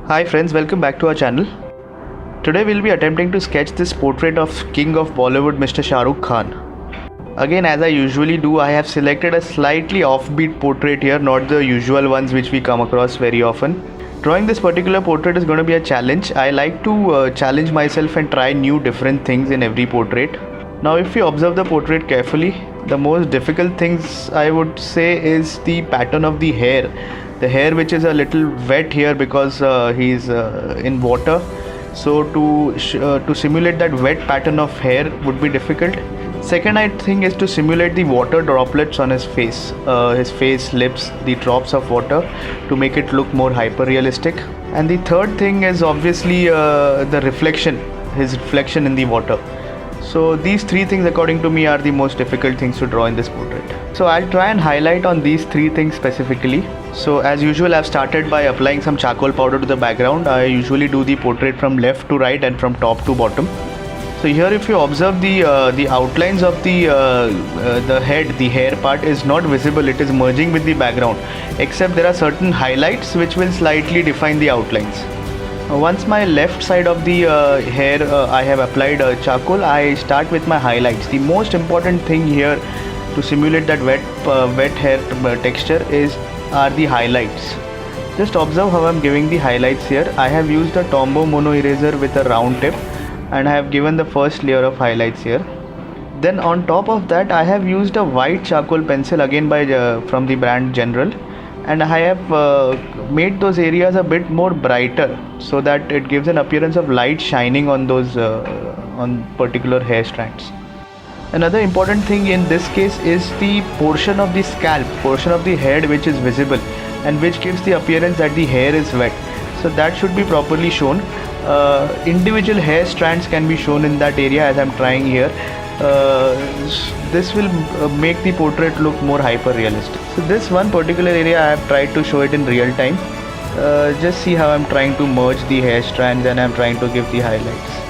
Hi friends, welcome back to our channel. Today we'll be attempting to sketch this portrait of King of Bollywood Mr. Shah Rukh Khan. Again, as I usually do, I have selected a slightly offbeat portrait here, not the usual ones which we come across very often. Drawing this particular portrait is going to be a challenge. I like to challenge myself and try new different things in every portrait. Now if you observe the portrait carefully, the most difficult things I would say is the pattern of the hair. The hair which is a little wet here because he's in water. So to simulate that wet pattern of hair would be difficult. Second, I think, is to simulate the water droplets on his face, lips, the drops of water, to make it look more hyper realistic. And the third thing is obviously the reflection, his reflection in the water. So these three things according to me are the most difficult things to draw in this portrait. So I'll try and highlight on these three things specifically. So as usual, I've started by applying some charcoal powder to the background. I usually do the portrait from left to right and from top to bottom. So here if you observe the outlines of the head, the hair part is not visible, it is merging with the background, except there are certain highlights which will slightly define the outlines. Once my left side of the hair I have applied charcoal, I start with my highlights. The most important thing here to simulate that wet hair texture are the highlights. Just observe how I am giving the highlights here. I have used a Tombow mono eraser with a round tip and I have given the first layer of highlights here. Then on top of that I have used a white charcoal pencil, again from the brand General, and I have made those areas a bit more brighter so that it gives an appearance of light shining on those on particular hair strands. Another important thing in this case is the portion of the scalp, portion of the head which is visible and which gives the appearance that the hair is wet. So that should be properly shown. Individual hair strands can be shown in that area as I am trying here. This will make the portrait look more hyper realistic. So this one particular area I have tried to show it in real time. Just see how I am trying to merge the hair strands and I am trying to give the highlights.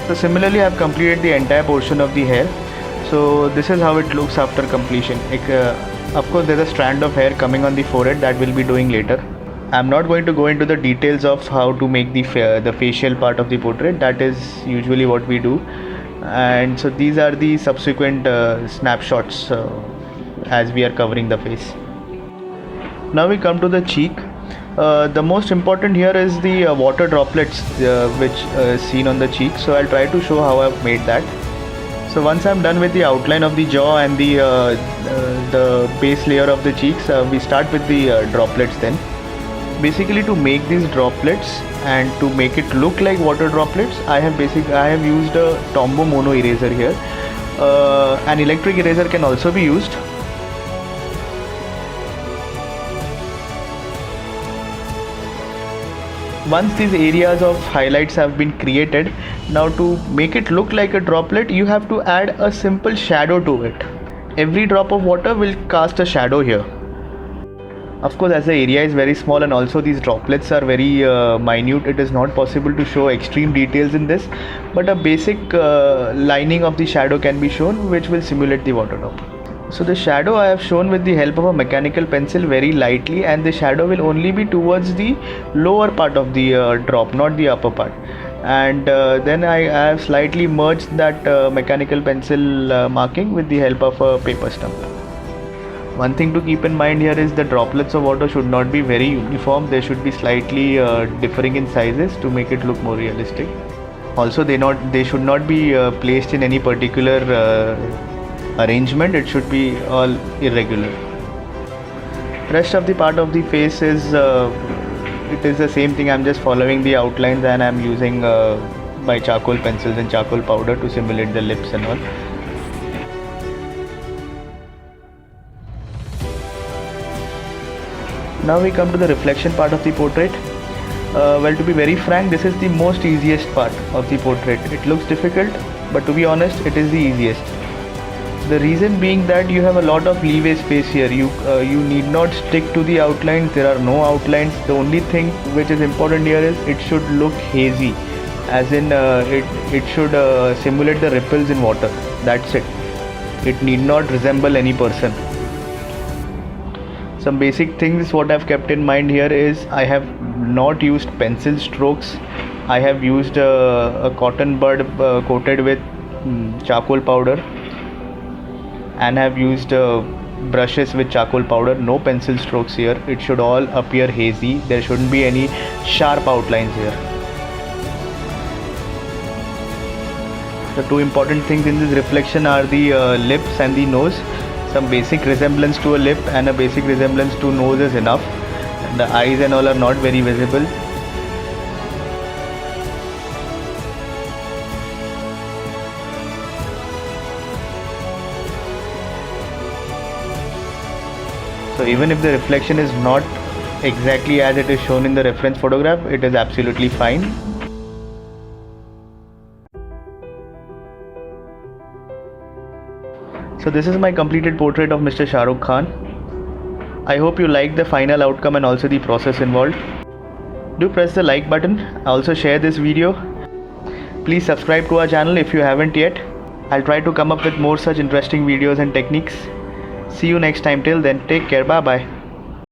So similarly I have completed the entire portion of the hair. So this is how it looks after completion. Of course there's a strand of hair coming on the forehead that we'll be doing later. I'm not going to go into the details of how to make the facial part of the portrait. That is usually what we do. And so these are the subsequent snapshots as we are covering the face. Now we come to the cheek. The most important here is the water droplets which seen on the cheek. So I'll try to show how I've made that. So once I'm done with the outline of the jaw and the base layer of the cheeks, we start with the droplets then. Basically to make these droplets and to make it look like water droplets, I have used a Tombow mono eraser here. An electric eraser can also be used. Once these areas of highlights have been created, now to make it look like a droplet, you have to add a simple shadow to it. Every drop of water will cast a shadow here. Of course, as the area is very small and also these droplets are very minute, it is not possible to show extreme details in this, but a basic lining of the shadow can be shown, which will simulate the water drop. So the shadow I have shown with the help of a mechanical pencil very lightly, and the shadow will only be towards the lower part of the drop, not the upper part. And then I have slightly merged that mechanical pencil marking with the help of a paper stump. One thing to keep in mind here is the droplets of water should not be very uniform. They should be slightly differing in sizes to make it look more realistic. Also, they should not be placed in any particular arrangement. It should be all irregular. Rest of the part of the face is it is the same thing. I'm just following the outlines, and I'm using my charcoal pencils and charcoal powder to simulate the lips and all. Now we come to the reflection part of the portrait. Well, to be very frank, this is the most easiest part of the portrait. It looks difficult, but to be honest, it is the easiest. The reason being that you have a lot of leeway space here. You need not stick to the outlines. There are no outlines. The only thing which is important here is it should look hazy, as in it should simulate the ripples in water. That's it. It need not resemble any person. Some basic things what I've kept in mind here is I have not used pencil strokes. I have used a cotton bud coated with charcoal powder, and have used brushes with charcoal powder. No pencil strokes here. It should all appear hazy. There shouldn't be any sharp outlines here. The two important things in this reflection are the lips and the nose. Some basic resemblance to a lip and a basic resemblance to nose is enough. The eyes and all are not very visible. So even if the reflection is not exactly as it is shown in the reference photograph, it is absolutely fine. So this is my completed portrait of Mr. Shah Rukh Khan. I hope you like the final outcome and also the process involved. Do press the like button. Also share this video. Please subscribe to our channel if you haven't yet. I'll try to come up with more such interesting videos and techniques. See you next time. Till then, take care. Bye bye.